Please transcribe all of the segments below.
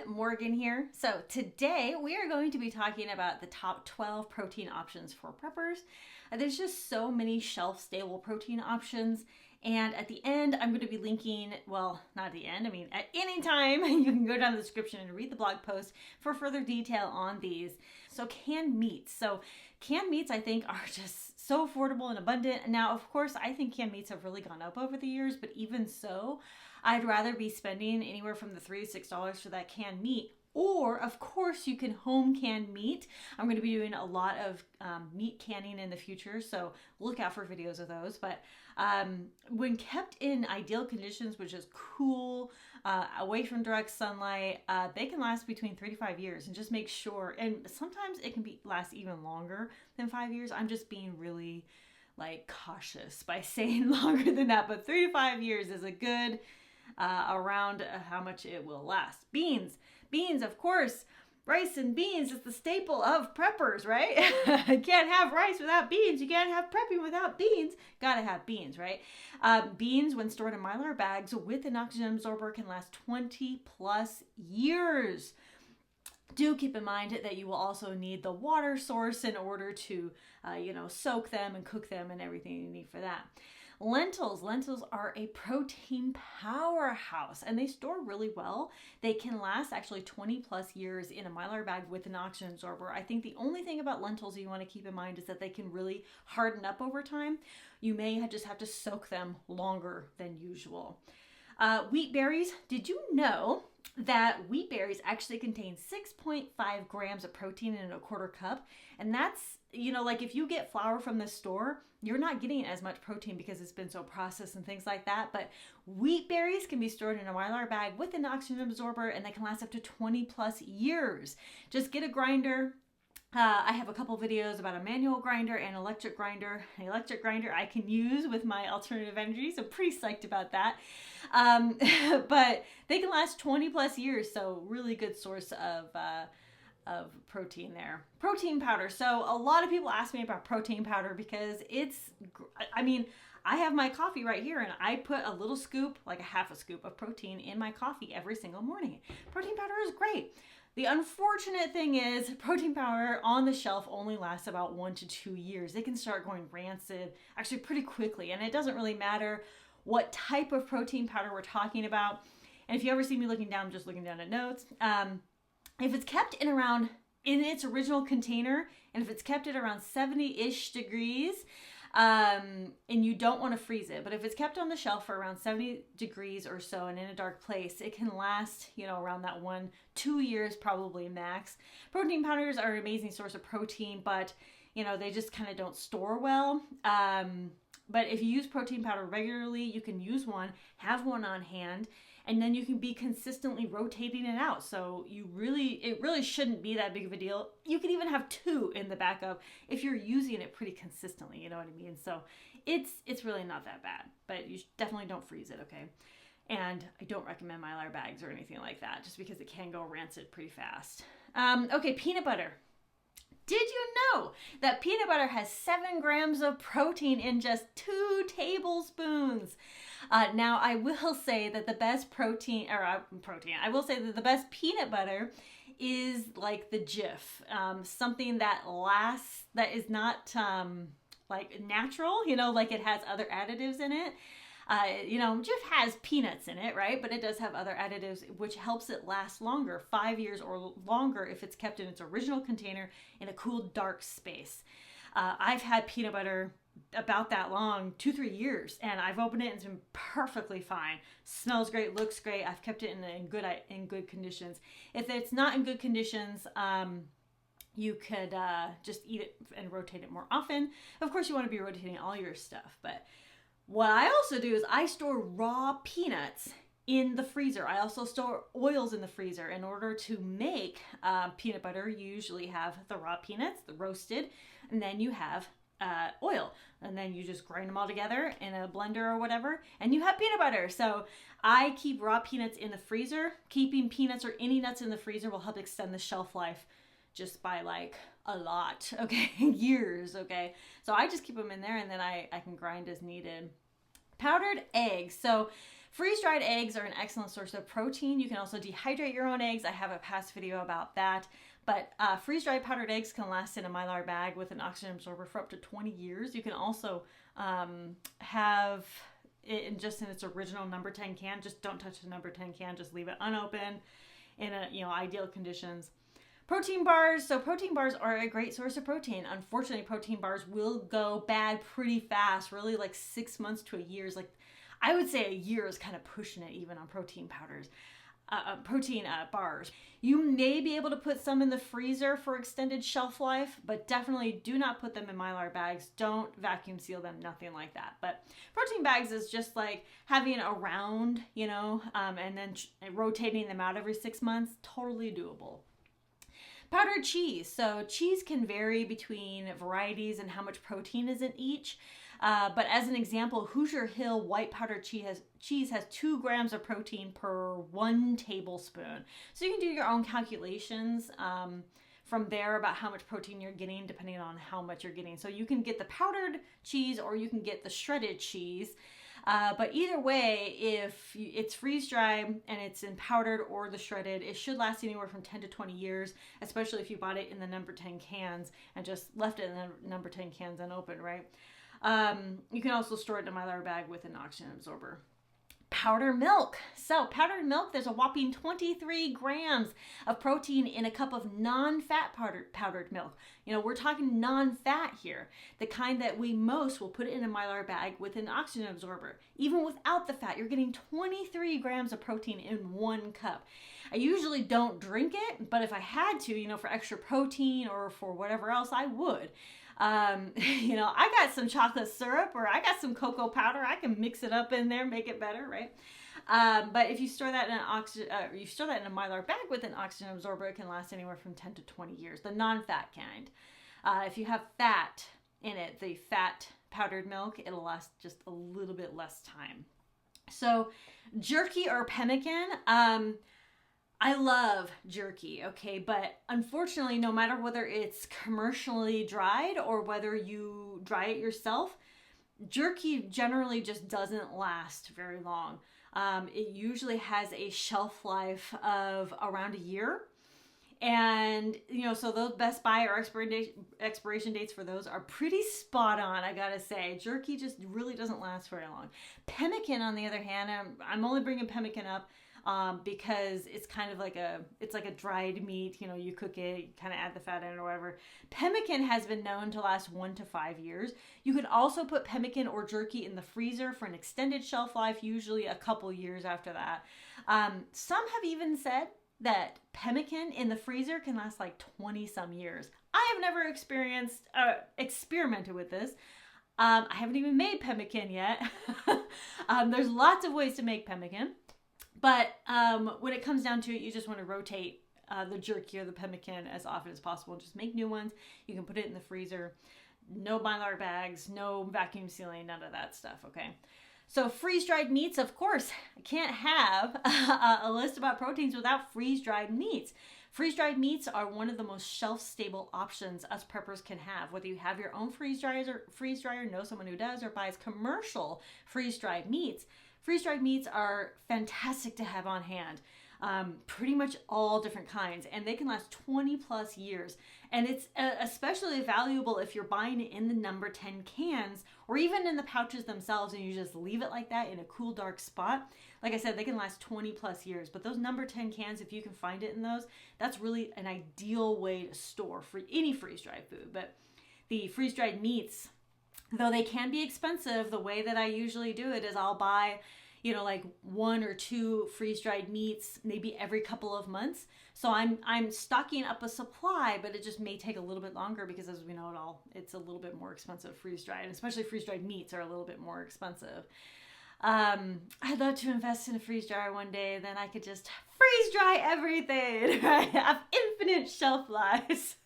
Morgan here. So today we are going to be talking about the top 12 protein options for preppers. There's just so many shelf-stable protein options, and at the end I'm going to be linking, well, not at the end, I mean at any time, you can go down the description and read the blog post for further detail on these. So canned meats. So canned meats I think are just so affordable and abundant. Now, of course, I think canned meats have really gone up over the years, but even so, I'd rather be spending anywhere from the $3 to $6 for that canned meat. Or, of course, you can home can meat. I'm going to be doing a lot of meat canning in the future, so look out for videos of those. But when kept in ideal conditions, which is cool, away from direct sunlight, they can last between 3 to 5 years. And just make sure, and sometimes it can last even longer than 5 years. I'm just being really cautious by saying longer than that, but 3 to 5 years is a good around how much it will last. Beans, of course, rice and beans is the staple of preppers, right? You can't have rice without beans. You can't have prepping without beans. Gotta have beans, right? Beans, when stored in Mylar bags with an oxygen absorber, can last 20 plus years. Do keep in mind that you will also need the water source in order to, soak them and cook them and everything you need for that. Lentils are a protein powerhouse and they store really well. They can last actually 20 plus years in a Mylar bag with an oxygen absorber. I think the only thing about lentils you want to keep in mind is that they can really harden up over time. You may just have to soak them longer than usual. Wheat berries. Did you know that wheat berries actually contain 6.5 grams of protein in a quarter cup? And that's, if you get flour from the store, you're not getting as much protein because it's been so processed and things like that. But wheat berries can be stored in a Mylar bag with an oxygen absorber and they can last up to 20 plus years. Just get a grinder. I have a couple videos about a manual grinder and electric grinder. An electric grinder I can use with my alternative energy, so pretty psyched about that. But they can last 20 plus years, so really good source of protein there. Protein powder. So a lot of people ask me about protein powder because I have my coffee right here and I put a little scoop, like a half a scoop of protein in my coffee every single morning. Protein powder is great. The unfortunate thing is protein powder on the shelf only lasts about 1 to 2 years. It can start going rancid actually pretty quickly, and it doesn't really matter what type of protein powder we're talking about. And if you ever see me looking down, I'm just looking down at notes. If it's kept in its original container, and if it's kept at around 70-ish degrees, and you don't want to freeze it, but if it's kept on the shelf for around 70 degrees or so and in a dark place, it can last, around that 1-2 years probably max. Protein powders are an amazing source of protein, but they just kind of don't store well. But if you use protein powder regularly, you can use one, have one on hand, and then you can be consistently rotating it out. So it really shouldn't be that big of a deal. You can even have 2 in the backup if you're using it pretty consistently, you know what I mean? So it's really not that bad, but you definitely don't freeze it, okay? And I don't recommend Mylar bags or anything like that, just because it can go rancid pretty fast. Okay, peanut butter. Did you know that peanut butter has 7 grams of protein in just 2 tablespoons? Now, I will say that the best I will say that the best peanut butter is like the Jif, something that lasts, that is not natural, it has other additives in it. Jif has peanuts in it, right? But it does have other additives, which helps it last longer, 5 years or longer if it's kept in its original container in a cool, dark space. I've had peanut butter about that long, 2-3 years, and I've opened it and it's been perfectly fine. Smells great, looks great. I've kept it in good conditions. If it's not in good conditions, you could just eat it and rotate it more often. Of course, you want to be rotating all your stuff, but what I also do is I store raw peanuts in the freezer. I also store oils in the freezer. In order to make peanut butter, you usually have the raw peanuts, the roasted, and then you have oil. And then you just grind them all together in a blender or whatever, and you have peanut butter. So I keep raw peanuts in the freezer. Keeping peanuts or any nuts in the freezer will help extend the shelf life just by a lot, okay? Years, okay? So I just keep them in there and then I can grind as needed. Powdered eggs. So Freeze-dried eggs are an excellent source of protein. You can also dehydrate your own eggs. I have a past video about that. But freeze-dried powdered eggs can last in a Mylar bag with an oxygen absorber for up to 20 years. You can also have it in its original number 10 can. Just don't touch the number 10 can. Just leave it unopened in ideal conditions. Protein bars. So protein bars are a great source of protein. Unfortunately, protein bars will go bad pretty fast, really like 6 months to a year. I would say a year is kind of pushing it even on protein powders. Protein bars. You may be able to put some in the freezer for extended shelf life, but definitely do not put them in Mylar bags. Don't vacuum seal them, nothing like that. But protein bags is just like having it around, and then rotating them out every 6 months. Totally doable. Powdered cheese. So cheese can vary between varieties and how much protein is in each. But as an example, Hoosier Hill white powdered cheese has 2 grams of protein per 1 tablespoon. So you can do your own calculations from there about how much protein you're getting depending on how much you're getting. So you can get the powdered cheese or you can get the shredded cheese. But either way, if it's freeze-dried and it's in powdered or the shredded, it should last anywhere from 10 to 20 years, especially if you bought it in the number 10 cans and just left it in the number 10 cans unopened, right? You can also store it in a Mylar bag with an oxygen absorber. Powdered milk. So powdered milk, there's a whopping 23 grams of protein in a cup of non-fat powdered milk. We're talking non-fat here, the kind that we most will put it in a Mylar bag with an oxygen absorber. Even without the fat, you're getting 23 grams of protein in 1 cup. I usually don't drink it, but if I had to, for extra protein or for whatever else, I would. I got some chocolate syrup or I got some cocoa powder. I can mix it up in there, make it better, right? But if you store that in a Mylar bag with an oxygen absorber, it can last anywhere from 10 to 20 years, the non-fat kind. If you have fat in it, the fat powdered milk, it'll last just a little bit less time. So jerky or pemmican, I love jerky, okay, but unfortunately, no matter whether it's commercially dried or whether you dry it yourself, jerky generally just doesn't last very long. It usually has a shelf life of around a year. And, so those Best Buy or expiration dates for those are pretty spot on, I gotta say. Jerky just really doesn't last very long. Pemmican, on the other hand, I'm only bringing pemmican up because it's kind of like it's like a dried meat, you cook it, you kind of add the fat in or whatever. Pemmican has been known to last 1 to 5 years. You could also put pemmican or jerky in the freezer for an extended shelf life, usually a couple years after that. Some have even said that pemmican in the freezer can last like 20 some years. I have never experimented with this. I haven't even made pemmican yet. There's lots of ways to make pemmican. But when it comes down to it, you just want to rotate the jerky or the pemmican as often as possible. Just make new ones. You can put it in the freezer. No Mylar bags, no vacuum sealing, none of that stuff, okay? So freeze-dried meats, of course, I can't have a list about proteins without freeze-dried meats. Freeze-dried meats are one of the most shelf-stable options us preppers can have. Whether you have your own freeze dryer, know someone who does, or buys commercial freeze-dried meats are fantastic to have on hand. Pretty much all different kinds, and they can last 20 plus years. And it's especially valuable if you're buying it in the number 10 cans or even in the pouches themselves and you just leave it like that in a cool, dark spot. Like I said, they can last 20 plus years, but those number 10 cans, if you can find it in those, that's really an ideal way to store for any freeze-dried food. But the freeze-dried meats, though they can be expensive, the way that I usually do it is I'll buy like 1 or 2 freeze-dried meats maybe every couple of months. So I'm stocking up a supply, but it just may take a little bit longer because, as we know, it's a little bit more expensive freeze-dried, and especially freeze-dried meats are a little bit more expensive. I'd love to invest in a freeze dryer one day, then I could just freeze dry everything, right? Have infinite shelf lives.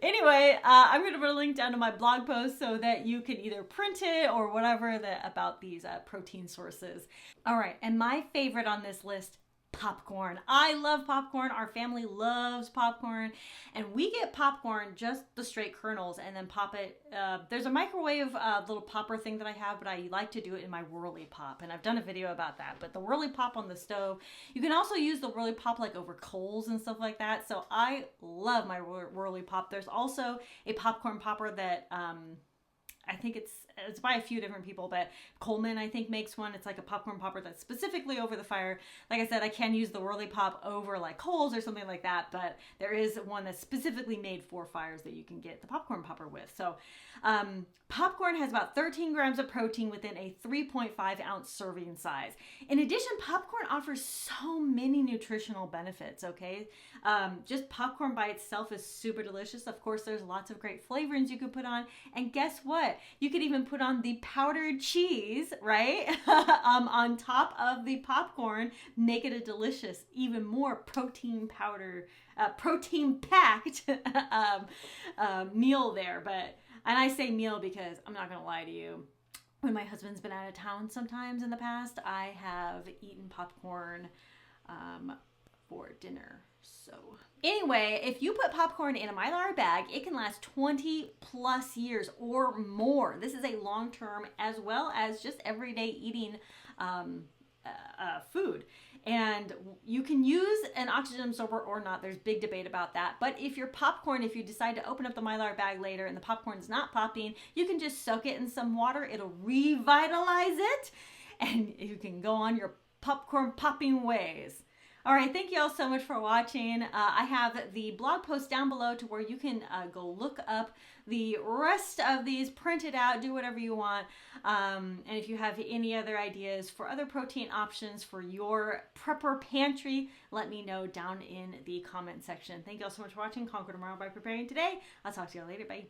Anyway, I'm going to put a link down to my blog post so that you can either print it or whatever about these protein sources. All right, and my favorite on this list, popcorn. I love popcorn. Our family loves popcorn. And we get popcorn, just the straight kernels, and then pop it. There's a microwave little popper thing that I have, but I like to do it in my Whirly Pop. And I've done a video about that. But the Whirly Pop on the stove, you can also use the Whirly Pop like over coals and stuff like that. So I love my Whirly Pop. There's also a popcorn popper that I think it's by a few different people, but Coleman, I think, makes one. It's like a popcorn popper that's specifically over the fire. Like I said, I can use the Whirly Pop over like coals or something like that, but there is one that's specifically made for fires that you can get the popcorn popper with. So popcorn has about 13 grams of protein within a 3.5 ounce serving size. In addition, popcorn offers so many nutritional benefits, okay? Just popcorn by itself is super delicious. Of course, there's lots of great flavorings you could put on. And guess what? You could even put on the powdered cheese, right? On top of the popcorn, make it a delicious, even more protein powder, protein packed meal there. And I say meal because I'm not going to lie to you. When my husband's been out of town sometimes in the past, I have eaten popcorn for dinner. So anyway, if you put popcorn in a Mylar bag, it can last 20 plus years or more. This is a long-term as well as just everyday eating food. And you can use an oxygen absorber or not. There's big debate about that. But if your popcorn, if you decide to open up the Mylar bag later and the popcorn's not popping, you can just soak it in some water. It'll revitalize it and you can go on your popcorn popping ways. All right, thank you all so much for watching. I have the blog post down below to where you can go look up the rest of these, print it out, do whatever you want. And if you have any other ideas for other protein options for your prepper pantry, let me know down in the comment section. Thank you all so much for watching. Conquer tomorrow by preparing today. I'll talk to you all later. Bye.